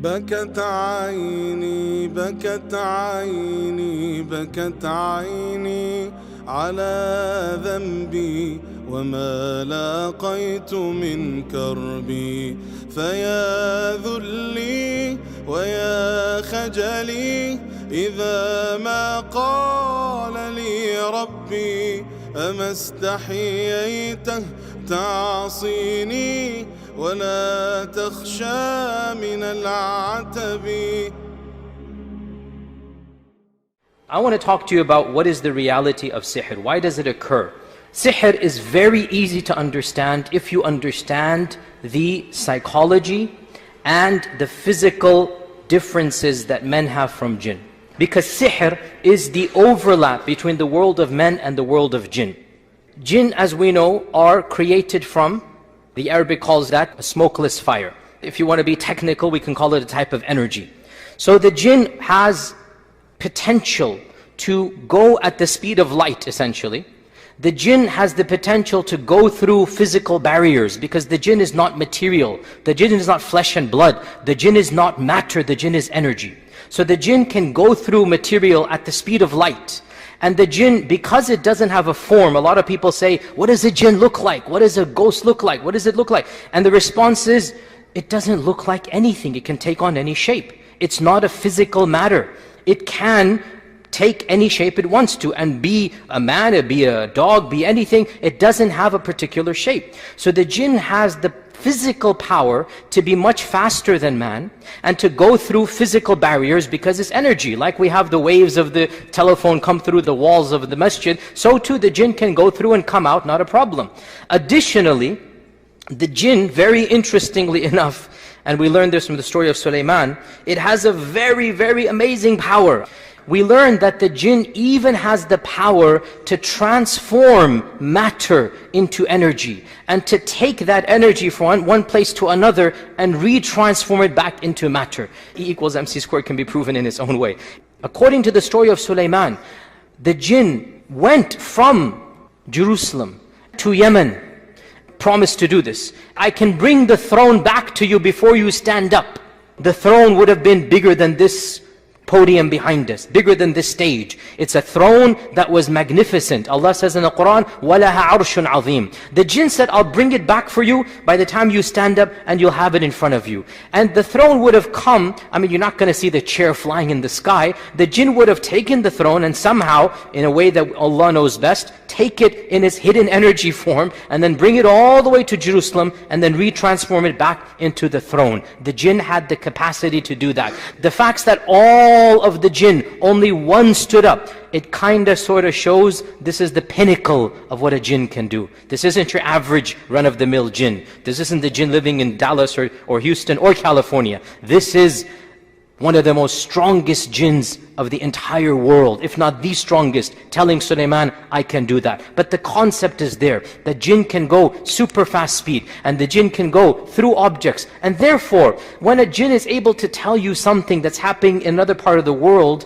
بكت عيني بكت عيني بكت عيني على ذنبي وما لاقيت من كربي، فيا ذلي ويا خجلي إذا ما قال لي ربي أما استحييته تعصيني ولا تخشى من العتب. I want to talk to you about what is the reality of sihr. Why does it occur? Sihr is very easy to understand if you understand the psychology and the physical differences that men have from jinn. Because sihr is the overlap between the world of men and the world of jinn. Jinn, as we know, are created from, the Arabic calls that a smokeless fire. If you want to be technical, we can call it a type of energy. So the jinn has potential to go at the speed of light, essentially. The jinn has the potential to go through physical barriers, because the jinn is not material. The jinn is not flesh and blood. The jinn is not matter. The jinn is energy. So the jinn can go through material at the speed of light. And the jinn, because it doesn't have a form, a lot of people say, what does a jinn look like? What does a ghost look like? What does it look like? And the response is, it doesn't look like anything. It can take on any shape. It's not a physical matter. It can take any shape it wants to, and be a man, be a dog, be anything. It doesn't have a particular shape. So the jinn has the physical power to be much faster than man, and to go through physical barriers because it's energy. Like we have the waves of the telephone come through the walls of the masjid, so too the jinn can go through and come out, not a problem. Additionally, the jinn, very interestingly enough, and we learned this from the story of Sulaiman, it has a very, very amazing power. We learned that the jinn even has the power to transform matter into energy, and to take that energy from one place to another and retransform it back into matter. E equals MC squared can be proven in its own way. According to the story of Sulaiman, the jinn went from Jerusalem to Yemen, promised to do this. I can bring the throne back to you before you stand up. The throne would have been bigger than this podium behind us, bigger than this stage. It's a throne that was magnificent. Allah says in the Quran, وَلَهَا عَرْشٌ عَظِيمٌ. The jinn said, I'll bring it back for you by the time you stand up, and you'll have it in front of you. And the throne would have come, I mean, you're not going to see the chair flying in the sky. The jinn would have taken the throne and somehow, in a way that Allah knows best, take it in its hidden energy form, and then bring it all the way to Jerusalem, and then retransform it back into the throne. The jinn had the capacity to do that. The facts that all of the jinn, only one stood up, it kinda sorta shows this is the pinnacle of what a jinn can do. This isn't your average run-of-the-mill jinn. This isn't the jinn living in Dallas or Houston or California. This is one of the most strongest jinns of the entire world, if not the strongest, telling Sulaiman, I can do that. But the concept is there. The jinn can go super fast speed, and the jinn can go through objects. And therefore, when a jinn is able to tell you something that's happening in another part of the world,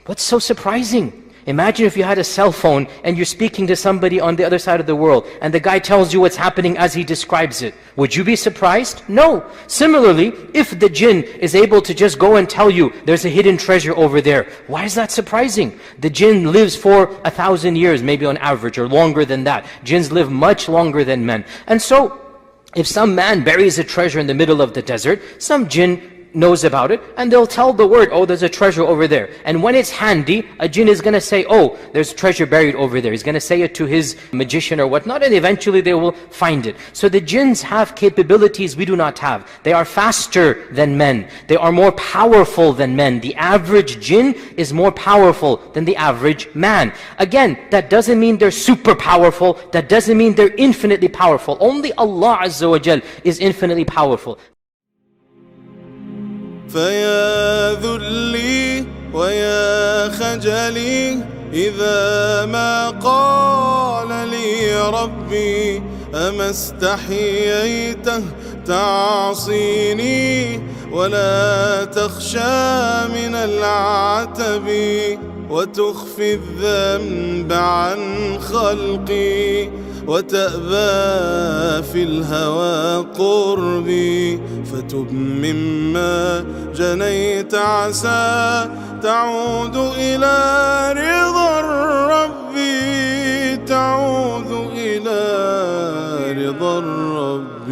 what's so surprising? Imagine if you had a cell phone and you're speaking to somebody on the other side of the world, and the guy tells you what's happening as he describes it. Would you be surprised? No. Similarly, if the jinn is able to just go and tell you there's a hidden treasure over there, why is that surprising? The jinn lives for 1,000 years, maybe on average, or longer than that. Jinns live much longer than men. And so, if some man buries a treasure in the middle of the desert, some jinn knows about it, and they'll tell the word, oh, there's a treasure over there. And when it's handy, a jinn is going to say, oh, there's treasure buried over there. He's going to say it to his magician or whatnot, and eventually they will find it. So the jinns have capabilities we do not have. They are faster than men. They are more powerful than men. The average jinn is more powerful than the average man. Again, that doesn't mean they're super powerful. That doesn't mean they're infinitely powerful. Only Allah Azza wa Jal is infinitely powerful. فيا ذلي ويا خجلي إذا ما قال لي ربي أما استحييته تعصيني ولا تخشى من العتب وتخفي الذنب عن خلقي وتأبى في الهوى قربي، فتب مما جنيت عسى تعود إلى رضا الرب، تعود إلى رضا الرب.